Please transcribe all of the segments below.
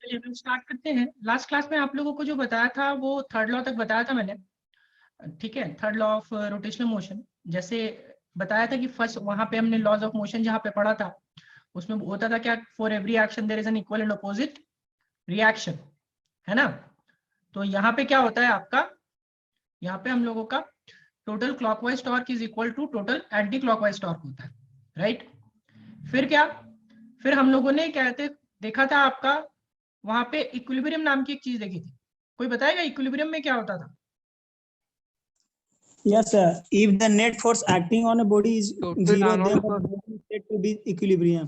चलिए हम स्टार्ट करते हैं। लास्ट क्लास में आप लोगों को जो बताया था वो थर्ड लॉ तक बताया था मैंने, ठीक है। Third law of rotational motion जैसे बताया था कि फर्स्ट वहां पे हमने लॉज ऑफ मोशन जहां पे पढ़ा था उसमें होता था क्या, for every action there is an equal and opposite reaction, है ना। तो यहाँ पे क्या होता है आपका, यहाँ पे हम लोगों का total clockwise torque is equal to total anti clockwise torque होता है, राइट। फिर क्या, फिर हम लोगों ने क्या कहते देखा था आपका वहां पे इक्विलिब्रियम नाम की एक चीज देखी थी। कोई बताएगा इक्विलिब्रियम में क्या होता था? Yes, sir. If the net force acting on a body is zero, then the body is said to be equilibrium.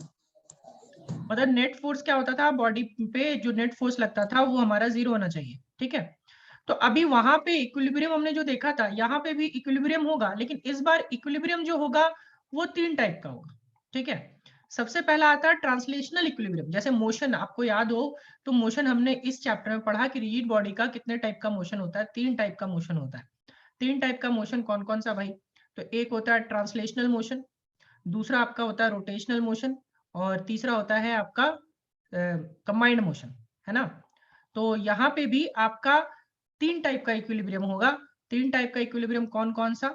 मतलब नेट फोर्स क्या होता था, बॉडी पे जो नेट फोर्स लगता था वो हमारा जीरो होना चाहिए, ठीक है। तो अभी वहां पे इक्विलिब्रियम हमने जो देखा था, यहाँ पे भी इक्विलिब्रियम होगा, लेकिन इस बार इक्विलिब्रियम जो होगा वो तीन टाइप का होगा, ठीक है। सबसे पहला आता है ट्रांसलेशनल इक्विलिब्रियम। जैसे मोशन आपको याद हो तो मोशन हमने इस चैप्टर में पढ़ा कि रिजिड बॉडी का कितने टाइप का मोशन होता है, तीन टाइप का मोशन होता है। तीन टाइप का मोशन कौन कौन सा भाई? तो एक होता है ट्रांसलेशनल मोशन, दूसरा आपका होता है रोटेशनल मोशन, और तीसरा होता है आपका कंबाइंड मोशन, है ना। तो यहाँ पे भी आपका तीन टाइप का इक्विलिब्रियम होगा। तीन टाइप का इक्विलिब्रियम कौन कौन सा?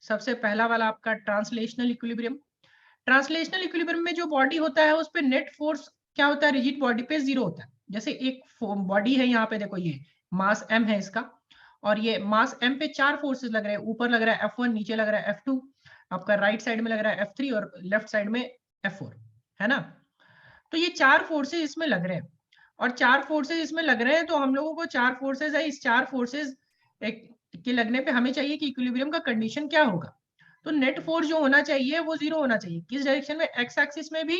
सबसे पहला वाला आपका ट्रांसलेशनल इक्विलिब्रियम। ट्रांसलेशनल इक्विलिब्रियम में जो बॉडी होता है उस पे नेट फोर्स क्या होता है, रिजिड बॉडी पे जीरो होता है। जैसे एक बॉडी है, यहाँ पे देखो ये मास m है इसका, और ये मास m पे चार फोर्सेस लग रहे हैं। ऊपर लग रहा है F1, नीचे लग रहा है F2, आपका राइट साइड में लग रहा है F3 और लेफ्ट साइड में F4, है ना। तो ये चार फोर्सेस इसमें लग रहे हैं, और चार फोर्सेस इसमें लग रहे हैं तो हम लोगों को चार फोर्सेस है, इस चार फोर्सेस के लगने पे हमें चाहिए कि इक्विलिब्रियम का कंडीशन क्या होगा। तो नेट फोर्स जो होना चाहिए वो जीरो होना चाहिए। किस डायरेक्शन में? एक्स एक्सिस में भी,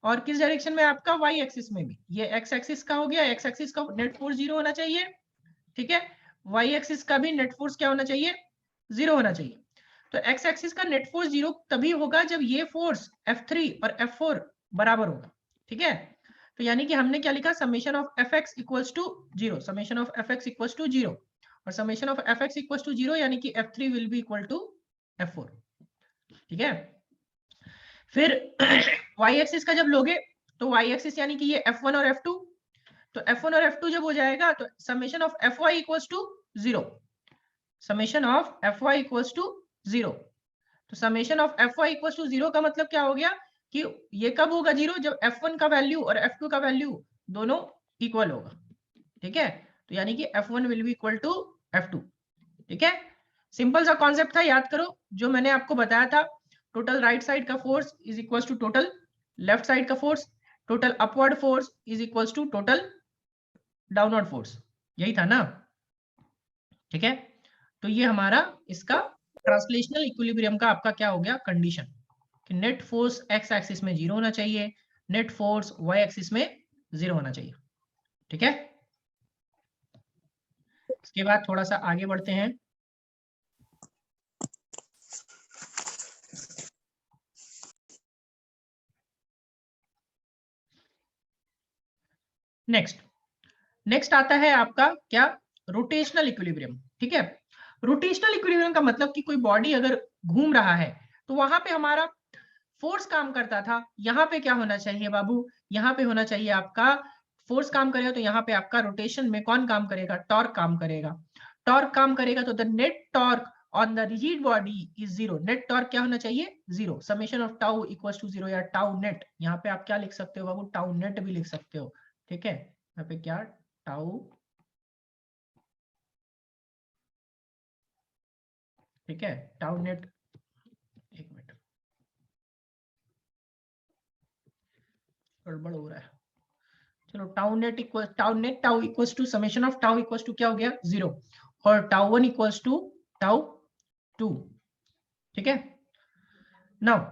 और किस डायरेक्शन में? आपका वाई एक्सिस में भी। ये एक्स एक्सिस का हो गया, एक्स एक्सिस का नेट फोर्स जीरो होना चाहिए, ठीक है। वाई एक्सिस का भी नेट फोर्स क्या होना चाहिए? जीरो होना चाहिए। तो एक्स एक्सिस का नेट फोर्स जीरो तभी होगा जब ये फोर्स F3 और F4 बराबर होगा, ठीक है। तो यानी कि हमने क्या लिखा, summation of Fx equals to zero, summation of Fx equals to zero, और summation of Fx equals to zero यानी कि F3 will be equal to F4, ठीक है। फिर y एक्सिस का जब लोगे तो y एक्सिस यानी कि ये F1 और F2, तो F1 और F2 जब हो जाएगा तो summation of Fy equals to zero, summation of Fy equals to zero. तो summation of Fy equals to zero का मतलब क्या हो गया कि ये कब होगा जीरो? जब F1 का वैल्यू और F2 का वैल्यू दोनों इक्वल होगा, ठीक है। तो यानी कि F1 will be equal to F2, ठीक है। सिंपल सा कॉन्सेप्ट था, याद करो जो मैंने आपको बताया था। टोटल राइट साइड का force is equal to total left side का force, total upward force is equal to total downward force, यही था ना, ठीक है। तो ये हमारा इसका ट्रांसलेशनल इक्विलिब्रियम का आपका क्या हो गया कंडीशन, कि नेट फोर्स एक्स एक्सिस में जीरो होना चाहिए, नेट फोर्स वाई एक्सिस में जीरो होना चाहिए, ठीक है। इसके बाद थोड़ा सा आगे बढ़ते हैं। नेक्स्ट आता है आपका क्या, रोटेशनल इक्विलिब्रियम, ठीक है। रोटेशनल इक्विलिब्रियम का मतलब कि कोई बॉडी अगर घूम रहा है तो वहां पे हमारा फोर्स काम करता था, यहाँ पे क्या होना चाहिए बाबू, यहाँ पे होना चाहिए आपका फोर्स काम करेगा, तो यहाँ पे आपका रोटेशन में कौन काम करेगा? टॉर्क काम करेगा। टॉर्क काम करेगा तो the net torque on the rigid body is zero. Net torque क्या होना चाहिए? Zero. Summation of tau equals to zero, या टाउ नेट, यहाँ पे आप क्या लिख सकते हो बाबू? टाउ नेट भी लिख सकते हो, ठीक है। यहाँ पे क्या, टाउ, ठीक है, टाउ नेट, एक मिनट गड़बड़ हो रहा है। चलो tau net equal tau equals to summation of tau equals to क्या हो गया? जीरो, और tau one equals to tau two, ठीक है। नाउ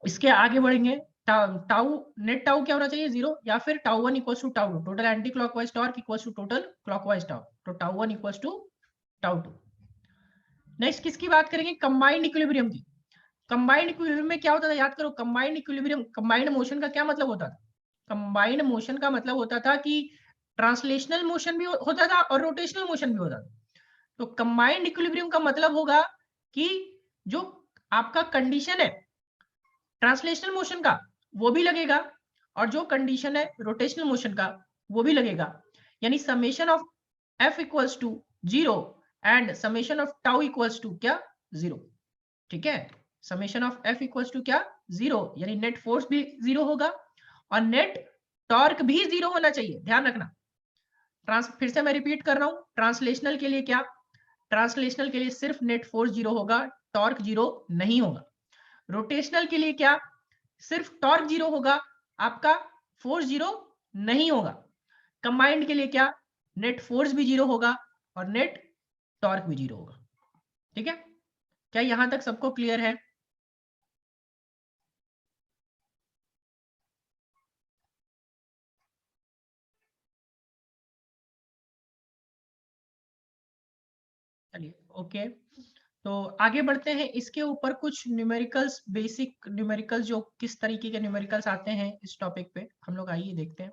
इसके आगे बढ़ेंगे। टाउ नेट टाउ क्या होना चाहिए? जीरो, या फिर tau one equals to tau two, total anti clockwise torque equals to total clockwise torque, तो tau one equals to tau two. Next किसकी बात करेंगे? कंबाइंड इक्विलिब्रियम की। कंबाइंड इक्विलिब्रियम में क्या होता था, याद करो। कंबाइंड इक्विलिब्रियम, कंबाइंड मोशन का क्या मतलब होता था? कंबाइंड मोशन का मतलब होता था कि ट्रांसलेशनल मोशन भी होता था और रोटेशनल मोशन भी होता था। तो कंबाइंड इक्विलिब्रियम का मतलब होगा कि जो आपका कंडीशन है ट्रांसलेशनल मोशन का वो भी लगेगा, और जो कंडीशन है रोटेशनल मोशन का वो भी लगेगा, यानी summation of F equals to 0 and summation of tau equals to क्या 0। ठीक है, summation of F equals to क्या 0, यानी नेट फोर्स भी 0 होगा और नेट टॉर्क भी 0 होना चाहिए, ध्यान रखना। फिर से मैं रिपीट कर रहा हूं, ट्रांसलेशनल के लिए क्या, ट्रांसलेशनल के लिए सिर्फ नेट फोर्स 0 होगा, टॉर्क 0 नहीं होगा। रोटेशनल के लिए क्या, सिर्फ टॉर्क 0 होगा, आपका फोर्स 0 नहीं होगा। कंबाइंड के लिए क्या, नेट फोर्स भी 0 होगा और नेट टॉर्क भी 0 होगा। ठीक है, क्या यहां तक सबको क्लियर है? चलिए ओके, तो आगे बढ़ते हैं। इसके ऊपर कुछ न्यूमेरिकल्स, बेसिक न्यूमेरिकल्स, जो किस तरीके के न्यूमेरिकल्स आते हैं इस टॉपिक पे हम लोग आइए देखते हैं।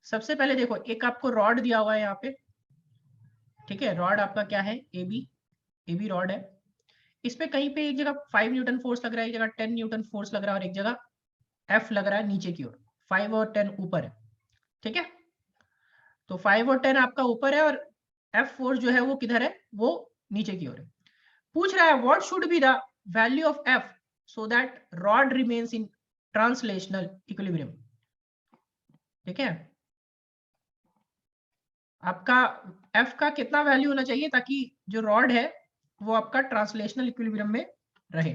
सबसे पहले देखो, एक आपको रॉड दिया हुआ है यहाँ पे, ठीक है, रॉड आपका क्या है, एबी रॉड है। इस पे कहीं पे एक जगह 5 न्यूटन फोर्स लग रहा है, एक जगह 10 न्यूटन फोर्स लग रहा है और एक जगह एफ लग रहा है नीचे की ओर, 5 और 10 ऊपर है। ठीक है, तो 5 और 10 आपका ऊपर है और एफ फोर्स जो है वो किधर है, वो नीचे की ओर है। पूछ रहा है what should be the value of F so that rod remains in translational equilibrium. ठीक है, आपका एफ का कितना वैल्यू होना चाहिए ताकि जो रॉड है वो आपका ट्रांसलेशनल इक्विलिब्रियम में रहे।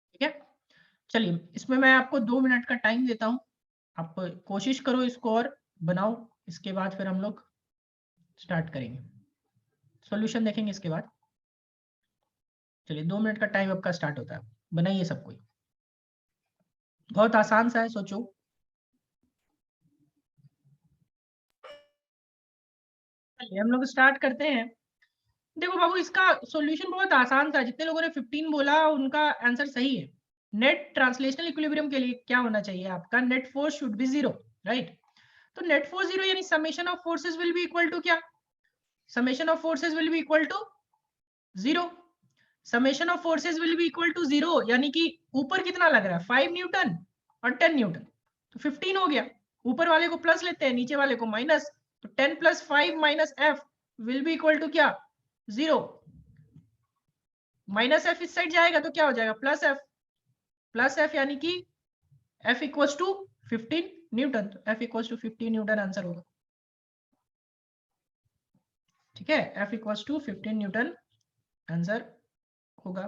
ठीक है, चलिए इसमें मैं आपको 2 मिनट का टाइम देता हूं, आप कोशिश करो इसको और बनाओ, इसके बाद फिर हम लोग स्टार्ट करेंगे, सॉल्यूशन देखेंगे इसके बाद। चलिए 2 मिनट का टाइम आपका स्टार्ट होता है, बनाइए सब कोई, बहुत आसान सा है, सोचो। चलिए हम लोग स्टार्ट करते हैं। देखो बाबू, इसका सॉल्यूशन बहुत आसान था, जितने लोगों ने 15 बोला उनका आंसर सही है। नेट ट्रांसलेशनल इक्विलिब्रियम के लिए क्या होना चाहिए, आपका net force should be 0, right. तो नेट फोर्स 0 यानी summation of forces will be equal to क्या, summation of forces will be equal to 0। Summation of forces will be equal to 0 यानी कि ऊपर कितना लग रहा है, 5 न्यूटन और 10 न्यूटन, तो 15 हो गया। ऊपर वाले को प्लस लेते हैं, नीचे वाले को माइनस, तो 10 plus 5 minus F will be equal to क्या 0। माइनस एफ इस साइड जाएगा तो क्या हो जाएगा, प्लस एफ यानी कि एफ इक्वल्स टू 15 न्यूटन, तो F equals to 15 newton answer होगा। ठीक है, F equals to 15 newton answer होगा।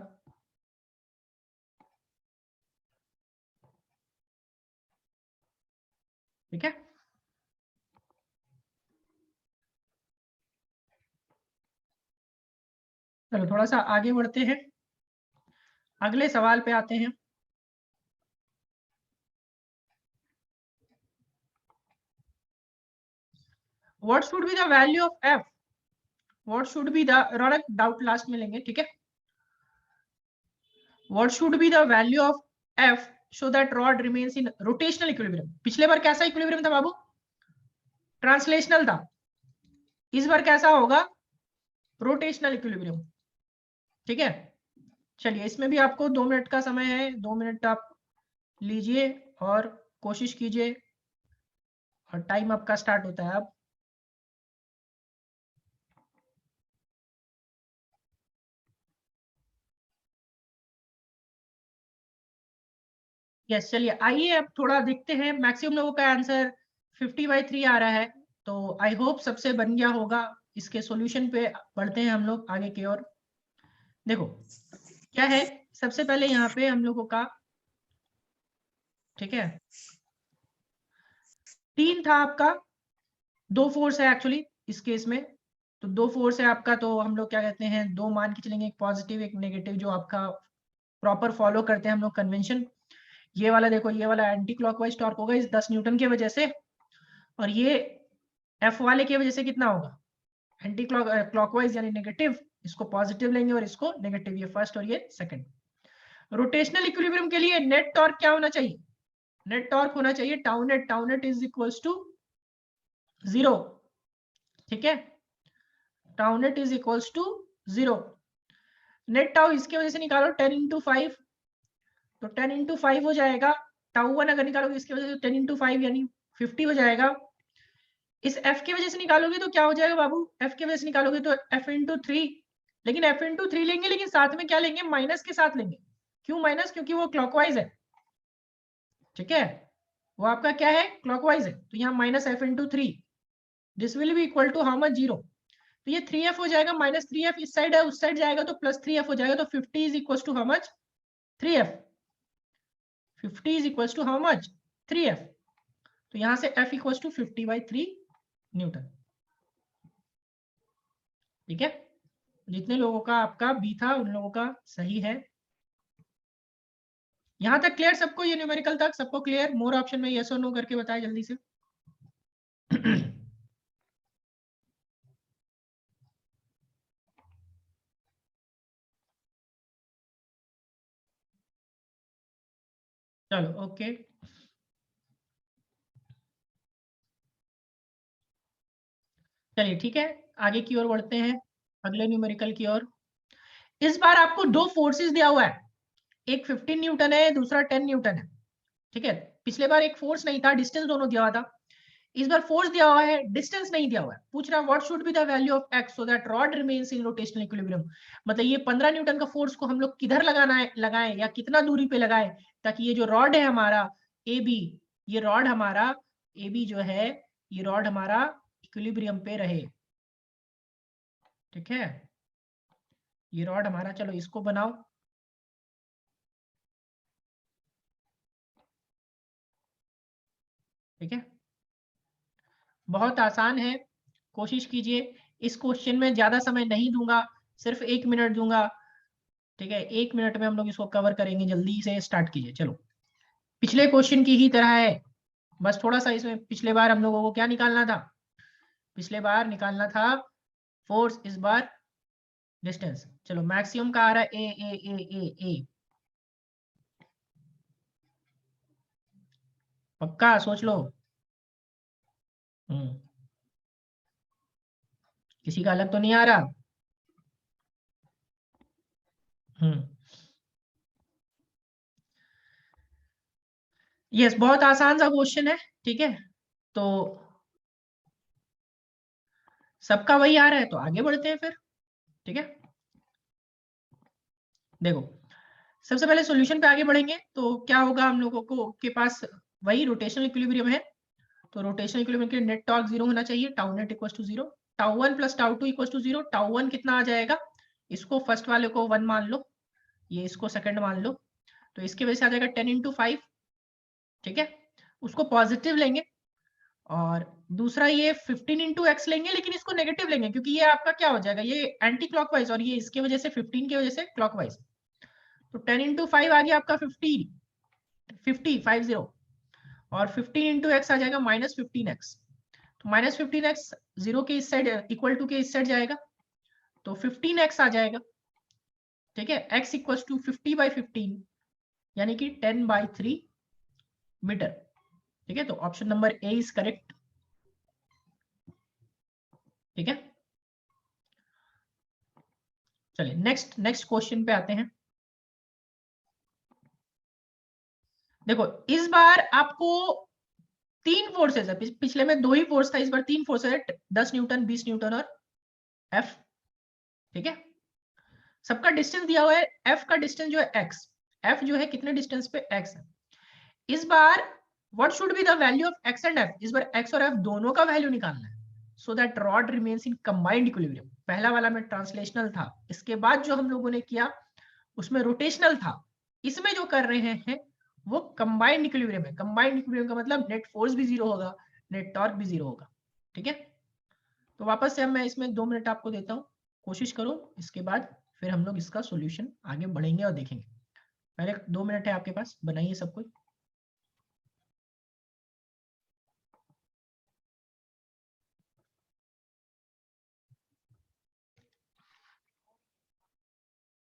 ठीक है, चलो थोड़ा सा आगे बढ़ते हैं, अगले सवाल पे आते हैं। What should be the value of F, what should be the, Raunak doubt last में लेंगे, ठीक है। What should be the value of F so that rod remains in rotational equilibrium. पिछले बार कैसा इक्विलिब्रियम था बाबू, ट्रांसलेशनल था, इस बार कैसा होगा, रोटेशनल इक्विलिब्रियम। ठीक है, चलिए इसमें भी आपको 2 मिनट का समय है, 2 मिनट आप लीजिए और कोशिश कीजिए, और टाइम आपका स्टार्ट होता है अब। यस, चलिए आइए अब थोड़ा देखते हैं, मैक्सिमम लोगों का आंसर 50/3 आ रहा है, तो आई होप सबसे बन गया होगा। इसके सॉल्यूशन पे बढ़ते हैं हम लोग आगे की ओर। देखो क्या है, सबसे पहले यहाँ पे हम लोगों का, ठीक है, 3 था आपका, 2 फोर्स है एक्चुअली इस केस में, तो 2 फोर्स है आपका, तो हम लोग क्या कहते हैं, 2 मान के चलेंगे, एक पॉजिटिव एक नेगेटिव, जो आपका प्रॉपर फॉलो करते हैं हम लोग कन्वेंशन। ये वाला देखो, ये वाला एंटी क्लॉकवाइज टॉर्क होगा इस 10 न्यूटन की वजह से, और ये एफ वाले की वजह से कितना होगा, एंटी क्लॉकवाइज यानी नेगेटिव, इसको पॉजिटिव लेंगे और इसको नेगेटिव, ये फर्स्ट और ये सेकंड। रोटेशनल इक्विलिब्रियम के लिए नेट टॉर्क क्या होना चाहिए, नेट टॉर्क होना चाहिए tau net is equals to 0। ठीक है, tau net is equals to 0। Net tau इसकी वजह से निकालो 10 इंटू 5, तो 10 इंटू 5 हो जाएगा। टाउ 1 अगर निकालोगे इसकी वजह से 10 इंटू 5 यानी 50 हो जाएगा। इस f की वजह से निकालोगे तो क्या हो जाएगा बाबू, f की वजह से निकालोगे तो f इंटू 3, लेकिन f इंटू 3 लेंगे, लेकिन साथ में क्या लेंगे, माइनस के साथ लेंगे। क्यों माइनस, क्योंकि वो क्लॉकवाइज है, ठीक है, वो आपका क्या है, क्लॉकवाइज है, तो यहाँ minus f into 3, this will be equal to how much, 0। तो ये 3f हो जाएगा, माइनस 3f इस साइड है, उस साइड जाएगा तो प्लस 3f हो जाएगा, तो 50 is equal to how much, 3f। 50 is equal to how much, 3f। तो यहां से f इक्वल टू 50/3 न्यूटन। ठीक है, जितने लोगों का आपका बी था उन लोगों का सही है। यहां तक क्लियर सबको, ये न्यूमेरिकल तक सबको क्लियर? मोर ऑप्शन में यस और नो करके बताए जल्दी से। चलो ओके, चलिए ठीक है, आगे की ओर बढ़ते हैं, अगले न्यूमेरिकल की ओर। इस बार आपको दो फोर्सेस दिया हुआ है, एक 15 न्यूटन है, दूसरा 10 न्यूटन है। ठीक है, पिछले बार एक फोर्स नहीं था, डिस्टेंस दोनों दिया हुआ था। इस बार फोर्स दिया हुआ है, डिस्टेंस नहीं दिया हुआ है। पूछ रहा है what should be the value of x so that rod remains in rotational equilibrium. मतलब ये 15 न्यूटन का फोर्स को हम लोग किधर लगाना है, लगाएं या कितना दूरी पे लगाएं, ताकि ये जो रॉड है हमारा ए बी, ये रॉड हमारा ए बी जो है, ये रॉड हमारा इक्विलिब्रियम पे रहे। ठीक है, ये रॉड हमारा, चलो इसको बनाओ। ठीक है, बहुत आसान है, कोशिश कीजिए। इस क्वेश्चन में ज्यादा समय नहीं दूंगा, सिर्फ 1 मिनट दूंगा। ठीक है, 1 मिनट में हम लोग इसको कवर करेंगे, जल्दी से स्टार्ट कीजिए। चलो, पिछले क्वेश्चन की ही तरह है, बस थोड़ा सा इसमें, पिछले बार हम लोगों को क्या निकालना था, पिछले बार निकालना था फोर्स, इस बार डिस्टेंस। चलो, मैक्सिमम का आ रहा है ए ए ए ए ए, पक्का सोच लो। हम्म, किसी का अलग तो नहीं आ रहा? हम्म, यस, बहुत आसान सा क्वेश्चन है। ठीक है, तो सबका वही आ रहा है, तो आगे बढ़ते हैं फिर। ठीक है, देखो, सबसे पहले सॉल्यूशन पे आगे बढ़ेंगे तो क्या होगा, हम लोगों को के पास वही रोटेशनल इक्विलिब्रियम है, तो रोटेशनल इक्विलिब्रियम के लिए नेट टॉर्क 0 होना चाहिए, tau net equal to 0, tau 1 plus tau 2 equal to 0। Tau 1 कितना आ जाएगा, इसको फर्स्ट वाले को 1 मान लो, ये इसको सेकंड मान लो, तो इसके वजह से आ जाएगा 10 इंटू 5। ठीक है, उसको पॉजिटिव लेंगे, और दूसरा ये 15 इंटू एक्स लेंगे, लेकिन इसको नेगेटिव लेंगे क्योंकि ये आपका क्या हो जाएगा, ये एंटी क्लॉकवाइज, और ये इसके वजह से 15 की वजह से क्लॉकवाइज। तो 10 इंटू 5 आ गया आपका 50, 50 और 15 इंटू एक्स आ जाएगा -15x। तो -15x 0 के इस साइड इक्वल टू के इस साइड जाएगा, तो 15x आ जाएगा। ठीक है, x इक्वल टू 50/15 यानी कि 10/3 मीटर। ठीक है, तो option number A is correct. ठीक है, चलिए नेक्स्ट नेक्स्ट क्वेश्चन पे आते हैं। देखो, इस बार आपको 3 फोर्सेस है, पिछले में 2 ही फोर्स था, इस बार 3 फोर्स है, 10 न्यूटन, 20 न्यूटन और एफ। ठीक है, सबका डिस्टेंस दिया हुआ है, एफ का डिस्टेंस जो है एक्स, एफ जो है कितने डिस्टेंस पे एक्स है। इस बार what should be the value of x and f, इस बार एक्स और एफ दोनों का वैल्यू निकालना है, so that rod remains in combined equilibrium. पहला वाला में ट्रांसलेशनल था, इसके बाद जो हम लोगों ने किया उसमें रोटेशनल था, इसमें जो कर रहे हैं वो कंबाइंड इक्विलिब्रियम है। कंबाइंड इक्विलिब्रियम का मतलब नेट फोर्स भी 0 होगा, नेट टॉर्क भी 0 होगा। ठीक है, तो वापस से मैं इसमें 2 मिनट आपको देता हूँ, कोशिश करो, इसके बाद फिर हम लोग इसका सॉल्यूशन आगे बढ़ेंगे और देखेंगे। पहले 2 मिनट है आपके पास, बनाइए सब कुछ।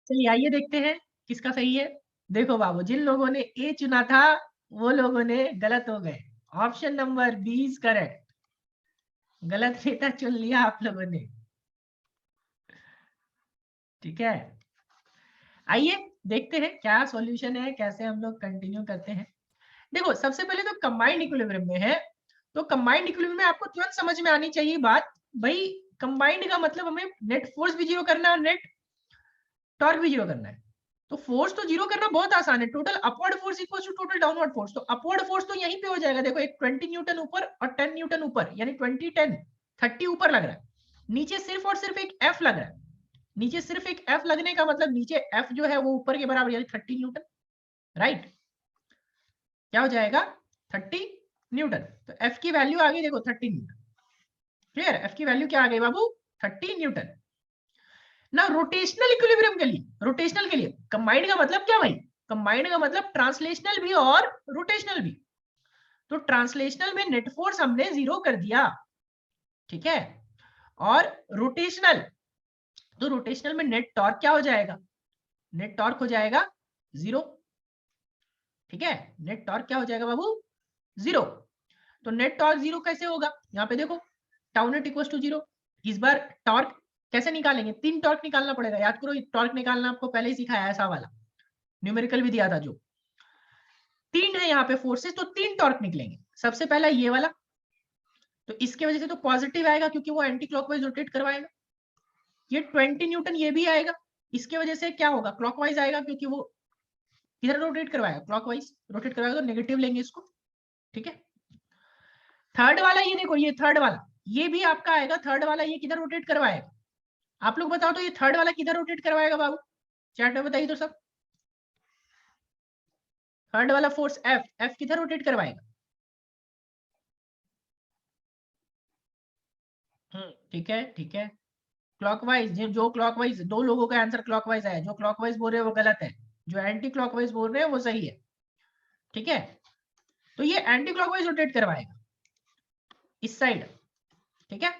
चलिए आइए देखते हैं किसका सही है। देखो बाबू, जिन लोगों ने ए चुना था वो लोगों ने गलत हो गए, option number B is correct. गलत डेटा चुन लिया आप लोगों ने। ठीक है, आइए देखते हैं क्या सॉल्यूशन है, कैसे हम लोग कंटिन्यू करते हैं। देखो सबसे पहले तो कंबाइंड इक्विलिब्रियम में है, तो कंबाइंड इक्विलिब्रियम में आपको तुरंत समझ में आनी चाहिए बात, भाई कंबाइंड का मतलब हमें नेट फोर्स भी जीरो करना है और नेट टॉर्क भी जीरो करना है। तो फोर्स तो जीरो करना बहुत आसान है, total upward force equals to total downward force. तो अपवर्ड फोर्स तो यहीं पे हो जाएगा, देखो एक 20 न्यूटन ऊपर और 10 न्यूटन ऊपर, यानी 20 10 30 ऊपर लग रहा है, नीचे सिर्फ और सिर्फ एक एफ लग रहा है। नीचे सिर्फ एक एफ लगने का मतलब नीचे एफ जो है वो ऊपर के बराबर, यानी 30 न्यूटन, राइट। क्या हो जाएगा 30 न्यूटन। तो एफ की वैल्यू आ गई देखो 30 न्यूटन, क्लियर। एफ की वैल्यू क्या आ गई बाबू 30 न्यूटन। ना रोटेशनल इक्विलिब्रियम के लिए, रोटेशनल के लिए कंबाइंड का मतलब क्या भाई, कंबाइंड का मतलब ट्रांसलेशनल भी और रोटेशनल भी। तो ट्रांसलेशनल में नेट फोर्स हमने जीरो कर दिया, ठीक है, और रोटेशनल, तो रोटेशनल में नेट टॉर्क क्या हो जाएगा, नेट टॉर्क हो जाएगा जीरो, ठीक है। नेट टॉर्क क्या हो जाएगा बाबू जीरो। तो नेट टॉर्क जीरो कैसे होगा, यहाँ पे देखो tau net equal to zero. इस बार टॉर्क कैसे निकालेंगे, तीन टॉर्क निकालना पड़ेगा, याद करो टॉर्क निकालना आपको पहले ही सिखाया ऐसा वाला, न्यूमेरिकल भी दिया था जो। तीन है यहाँ पे फोर्सेस, तो तीन टॉर्क निकलेंगे। सबसे पहला ये वाला, तो इसके वजह से तो पॉजिटिव आएगा क्योंकि वो एंटी क्लॉकवाइज रोटेट करवाएगा। ये 20 न्यूटन ये भी आएगा, इसके वजह से क्या होगा क्लॉकवाइज आएगा क्योंकि वो इधर रोटेट करवाएगा, क्लॉकवाइज रोटेट करवाएगा, तो नेगेटिव लेंगे इसको, ठीक है। थर्ड वाला ये देखो, ये थर्ड वाला ये भी आपका आएगा, थर्ड वाला ये किधर रोटेट करवाएगा, आप लोग बताओ तो ये थर्ड वाला किधर रोटेट करवाएगा बाबू, चैट में बताइए तो सब। थर्ड वाला फोर्स एफ, एफ किधर रोटेट करवाएगा, ठीक है ठीक है। क्लॉकवाइज, जो क्लॉकवाइज, दो लोगों का आंसर क्लॉकवाइज आया, जो क्लॉकवाइज बोल रहे हैं वो गलत है, जो एंटी क्लॉकवाइज बोल रहे हैं वो सही है, ठीक है। तो ये एंटी क्लॉकवाइज रोटेट करवाएगा इस साइड, ठीक है।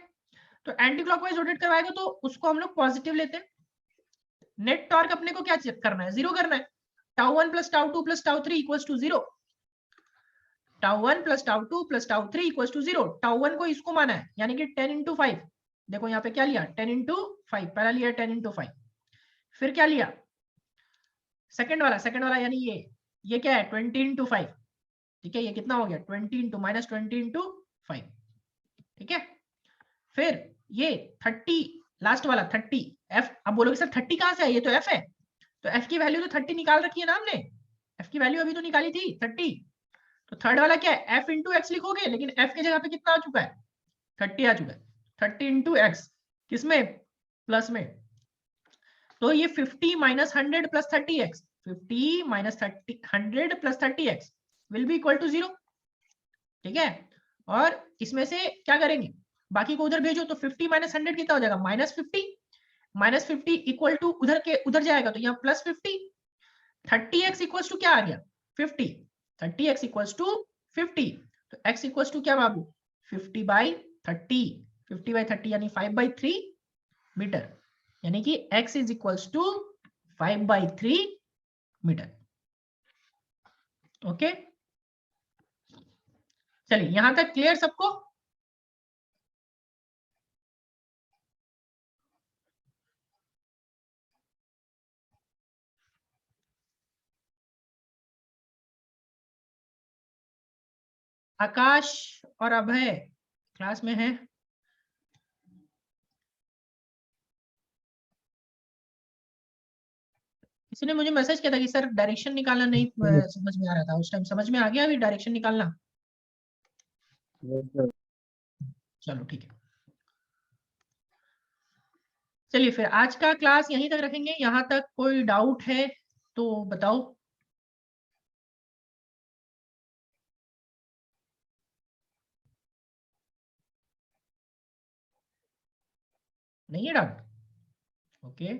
तो एंटी क्लॉकवाइज रोटेट करवाएगा तो उसको हम लोग पॉजिटिव लेते हैं। नेट टॉर्क अपने को क्या चेक करना है, जीरो करना है। Tau one plus tau two plus tau three equals to zero, tau one plus tau two plus tau three equals to zero. Tau one को इसको माना है, यानी कि 10 इंटू 5, देखो यहाँ पे क्या लिया 10 इंटू 5, पहला लिया 10 इंटू 5, फिर क्या लिया सेकंड वाला यानी ये क्या है 20 इंटू 5, ठीक है। ये कितना हो गया 20 इंटू माइनस 20 इंटू 5, ठीक है। फिर ये 30 लास्ट वाला 30 एफ। अब बोलोगे सर 30 कहां से है, ये तो एफ है, तो एफ की वैल्यू तो 30 निकाल रखी है ना हमने, एफ की वैल्यू अभी तो निकाली थी 30। तो थर्ड वाला क्या है एफ इंटू एक्स लिखोगे, लेकिन एफ की जगह पे कितना आ चुका है 30 आ चुका है, 30 इंटू एक्स, किसमें प्लस में। तो ये 50 minus 100 plus 30x, 50 minus 30 100 plus 30x will be equal to 0, ठीक है। और इसमें से क्या करेंगे, बाकी को उधर भेजो, तो 50 माइनस 100 कितना हो जाएगा -50, -50 इक्वल टू उधर के उधर जाएगा तो यहाँ +50, 30x इक्वल्स टू क्या आ गया 50, 30x इक्वल्स टू 50, तो x इक्वल्स टू क्या बाबू 50/30, 50/30 यानी 5/3 मीटर, यानी कि x is equals to 5/3 metre, okay. चलिए यहां तक क्लियर सबको। आकाश और अभय क्लास में है, किसी ने मुझे मैसेज किया था कि सर डायरेक्शन निकालना नहीं समझ में आ रहा था, उस टाइम समझ में आ गया अभी डायरेक्शन निकालना, चलो ठीक है। चलिए फिर आज का क्लास यहीं तक रखेंगे, यहाँ तक कोई डाउट है तो बताओ। नहीं है डाउट, ओके।